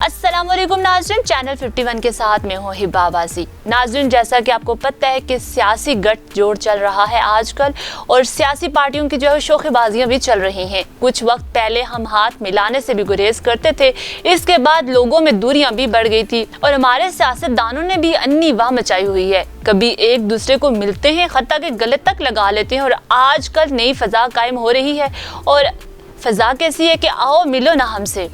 अस्सलामुअलैकुम नाज़रीन, चैनल 51 के साथ में हूँ हिबाबाजी। नाज़रीन, जैसा कि आपको पता है कि सियासी गठजोड़ चल रहा है आजकल और सियासी पार्टियों की जो है शोखेबाजियाँ भी चल रही हैं। कुछ वक्त पहले हम हाथ मिलाने से भी गुरेज करते थे, इसके बाद लोगों में दूरियां भी बढ़ गई थी और हमारे सियासतदानों ने भी अन्नी वाह मचाई हुई है। कभी एक दूसरे को मिलते हैं, हत्ता के गले तक लगा लेते हैं और आजकल नई फजा कायम हो रही है। और फजा कैसी है कि आओ मिलो ना हमसे।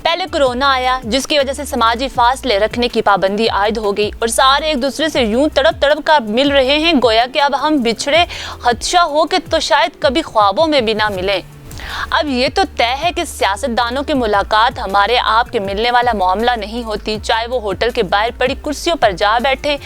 पहले कोरोना आया जिसकी वजह से समाजी फासले रखने की पाबंदी आयद हो गई और सारे एक दूसरे से यूं तड़प तड़प कर मिल रहे हैं, गोया कि अब हम बिछड़े खदशा हो के तो शायद कभी ख्वाबों में भी ना मिलें। अब ये तो तय है कि सियासतदानों की मुलाकात हमारे आप के मिलने वाला मामला नहीं होती, चाहे वो होटल के बाहर पड़ी कुर्सियों पर जा बैठे।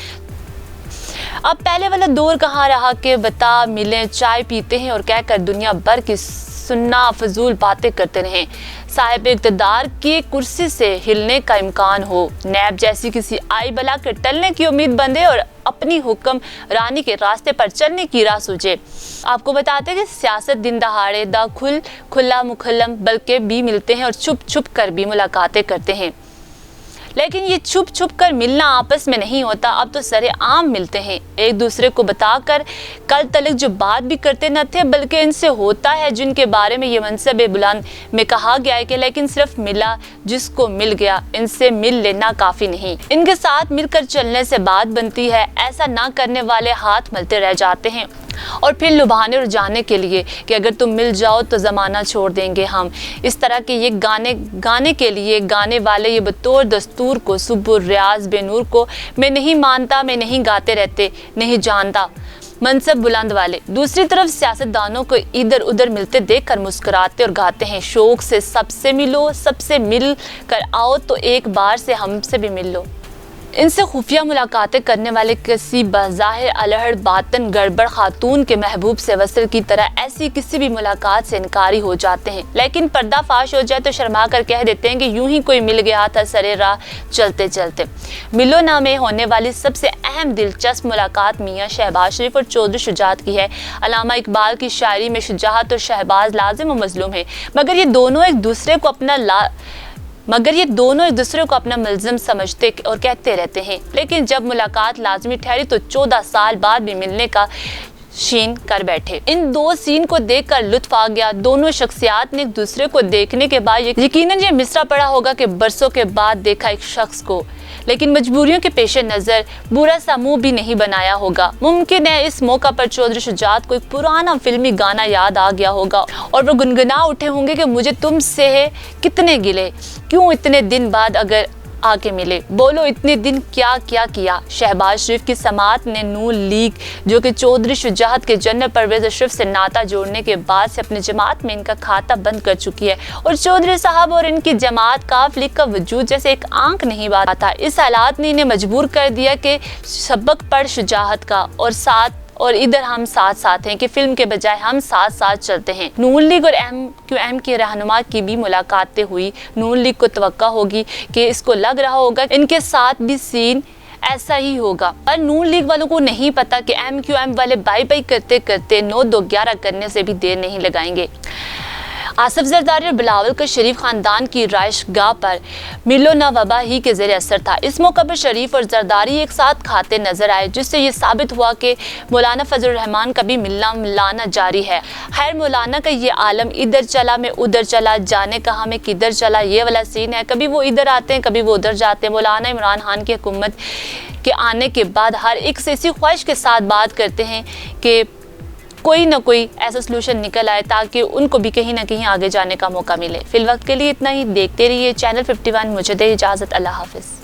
अब पहले वाला दौर कहाँ रहा कि बता मिलें, चाय पीते हैं और कहकर दुनिया भर की सुन्ना फजूल बातें करते रहें। साहिब इक़्तिदार की कुर्सी से हिलने का इम्कान हो, नैब जैसी किसी आई बला के टलने की उम्मीद बंधे और अपनी हुक्म रानी के रास्ते पर चलने की राह सूझे। आपको बताते हैं कि सियासत दिन दहाड़े दा खुला मुखल्लम बल्कि भी मिलते हैं और छुप छुप कर भी मुलाकातें करते हैं। लेकिन ये छुप छुप कर मिलना आपस में नहीं होता, अब तो सरेआम मिलते हैं, एक दूसरे को बताकर कल तलक जो बात भी करते न थे बल्कि इनसे होता है जिनके बारे में ये मनसब बुलंद में कहा गया है कि लेकिन सिर्फ मिला जिसको मिल गया, इनसे मिल लेना काफ़ी नहीं, इनके साथ मिलकर चलने से बात बनती है। ऐसा ना करने वाले हाथ मलते रह जाते हैं और फिर लुभाने और जाने के लिए कि अगर तुम मिल जाओ तो ज़माना छोड़ देंगे हम। इस तरह के ये गाने के लिए गाने वाले ये बतौर दस्तूर को सुबह रियाज बेनूर को मैं नहीं मानता, मैं नहीं गाते रहते, नहीं जानता मनसब बुलंद वाले दूसरी तरफ सियासतदानों को इधर उधर मिलते देखकर मुस्कुराते और गाते हैं शौक से सबसे मिलो, सबसे मिल कर आओ तो एक बार से हमसे भी मिल लो। इनसे खुफिया मुलाकातें करने वाले किसी बज़ाहिर अलहड़ बातन गड़बड़ खातून के महबूब से वसल की तरह ऐसी किसी भी मुलाकात से इनकारी हो जाते हैं, लेकिन पर्दाफाश हो जाए तो शर्मा कर कह देते हैं कि यूं ही कोई मिल गया था सरे राह चलते चलते। मिलो ना में होने वाली सबसे अहम दिलचस्प मुलाकात मियाँ शहबाज शरीफ और चौधरी शुजात की है। अल्लामा इकबाल की शायरी में शुजात और शहबाज लाजिम और मजलूम है, मगर ये दोनों एक दूसरे को अपना मुल्ज़िम समझते और कहते रहते हैं। लेकिन जब मुलाकात लाजमी ठहरी तो 14 साल बाद भी मिलने का शीन कर बैठे। इन दो सीन को देखकर लुत्फ आ गया। दोनों शख्सियात ने एक दूसरे को देखने के बाद यकीनन ये मिसरा पड़ा होगा कि बरसों के बाद देखा एक शख्स को, लेकिन मजबूरियों के पेश नज़र बुरा सा मुंह भी नहीं बनाया होगा। मुमकिन है इस मौका पर चौधरी शुजात को एक पुराना फिल्मी गाना याद आ गया होगा और वो गुनगुना उठे होंगे कि मुझे तुमसे है कितने गिले, क्यों इतने दिन बाद अगर आके मिले, बोलो इतने दिन क्या क्या किया। शहबाज शरीफ की समात ने नून लीग जो कि चौधरी शुजात के जनरल परवेज अशरफ से नाता जोड़ने के बाद से अपनी जमात में इनका खाता बंद कर चुकी है और चौधरी साहब और इनकी जमात काफ लीग का वजूद जैसे एक आंख नहीं बात था। इस हालात ने इन्हें मजबूर कर दिया कि सबक पढ़ शुजात का और इधर हम साथ साथ हैं कि फिल्म के बजाय हम साथ साथ चलते हैं। नून लीग और MQM के रहनुमा की भी मुलाकातें हुई। नून लीग को तवक्का होगी कि इसको लग रहा होगा इनके साथ भी सीन ऐसा ही होगा, पर नून लीग वालों को नहीं पता कि MQM वाले बाई बाई करते करते 9-2-11 करने से भी देर नहीं लगाएंगे। आसिफ जरदारी और बिलावल का शरीफ खानदान की राइशगाह पर मिलो ना वबा ही के ज़ेरे असर था। इस मौका पर शरीफ और जरदारी एक साथ खाते नजर आए, जिससे ये साबित हुआ कि मौलाना फजल रहमान का भी मिलना मिलाना जारी है। खैर, मौलाना का ये आलम इधर चला मैं उधर चला, जाने कहाँ मैं किधर चला, ये वाला सीन है। कभी वो इधर आते हैं, कभी वो उधर जाते हैं। मौलाना इमरान खान की हुकूमत के आने के बाद हर एक से इसी ख्वाहिश के साथ बात करते हैं कि कोई ना कोई ऐसा सलूशन निकल आए ताकि उनको भी कहीं ना कहीं आगे जाने का मौका मिले। फिलवक्त के लिए इतना ही। देखते रहिए चैनल 51। मुझे दे इजाज़त। अल्लाह हाफिज़।